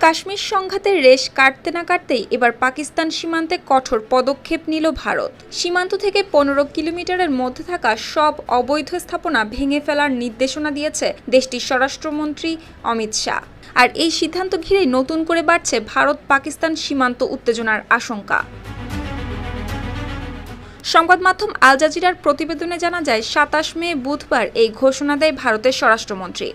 কাশ্মীর সংঘাতের রেশ কাটতে না কাটতেই এবার পাকিস্তান সীমান্তে কঠোর পদক্ষেপ নিল ভারত। সীমান্ত থেকে 15 কিলোমিটারের মধ্যে থাকা সব অবৈধ স্থাপনা ভেঙে ফেলার নির্দেশনা দিয়েছে দেশটির স্বরাষ্ট্রমন্ত্রী অমিত শাহ। আর এই সিদ্ধান্ত ঘিরেই নতুন করে বাড়ছে ভারত পাকিস্তান সীমান্ত উত্তেজনার আশঙ্কা। সংবাদ মাধ্যম আল জাজিরার প্রতিবেদনে জানা যায় 27 মে বুধবার এই ঘোষণা দেয় ভারতের স্বরাষ্ট্রমন্ত্রী।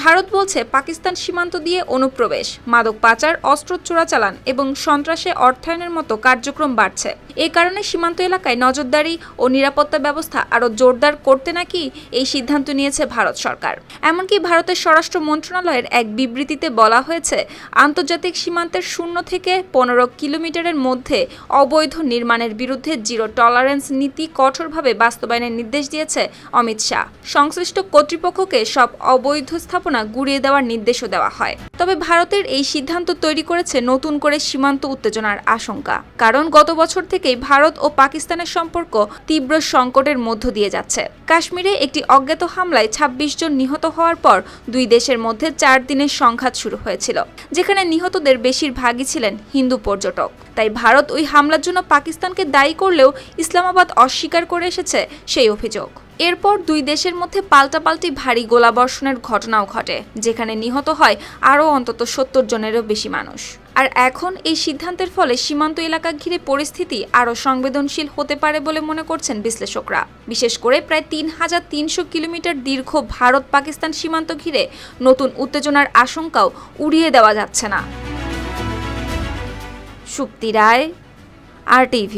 ভারত বলছে পাকিস্তান সীমান্ত দিয়ে অনুপ্রবেশ, মাদক পাচার, অস্ত্র চোরাচালান এবং সন্ত্রাসে অর্থায়নের মতো কার্যক্রম বাড়ছে। এই কারণে সীমান্ত এলাকায় নজরদারি ও নিরাপত্তা ব্যবস্থা আরও জোরদার করতে নাকি এই সিদ্ধান্ত নিয়েছে ভারত সরকার। এমনকি ভারতের স্বরাষ্ট্র মন্ত্রণালয়ের এক বিবৃতিতে বলা হয়েছে, আন্তর্জাতিক সীমান্তের 0 থেকে 15 কিলোমিটারের মধ্যে অবৈধ নির্মাণের বিরুদ্ধে জিরো টলারেন্স নীতি কঠোরভাবে বাস্তবায়নের নির্দেশ দিয়েছে অমিত শাহ। সংশ্লিষ্ট কর্তৃপক্ষকে সব অবৈধ স্থাপনা গুড়িয়ে দেওয়ার নির্দেশও দেওয়া হয়। তবে ভারতের এই সিদ্ধান্ত তৈরি করেছে নতুন করে সীমান্ত উত্তেজনার আশঙ্কা। কারণ গত বছর থেকেই ভারত ও পাকিস্তানের সম্পর্ক তীব্র সংকটের মধ্য দিয়ে যাচ্ছে। কাশ্মীরে একটি অজ্ঞাত হামলায় 26 জন নিহত হওয়ার পর দুই দেশের মধ্যে 4 দিনের সংঘাত শুরু হয়েছিল, যেখানে নিহতদের বেশিরভাগই ছিলেন হিন্দু পর্যটক। তাই ভারত ওই হামলার জন্য পাকিস্তানকে দায়ী করলেও ইসলামাবাদ অস্বীকার করে এসেছে সেই অভিযোগ। এরপর দুই দেশের মধ্যে পাল্টাপাল্টি ভারী গোলাবর্ষণের ঘটনাও ঘটে, যেখানে নিহত হয় আরও অন্তত 70 জনেরও বেশি মানুষ। আর এখন এই সিদ্ধান্তের ফলে সীমান্ত এলাকা ঘিরে পরিস্থিতি আরও সংবেদনশীল হতে পারে বলে মনে করছেন বিশ্লেষকরা। বিশেষ করে প্রায় 3300 কিলোমিটার দীর্ঘ ভারত পাকিস্তান সীমান্ত ঘিরে নতুন উত্তেজনার আশঙ্কাও উড়িয়ে দেওয়া যাচ্ছে না। সুপ্তি রায়, RTV।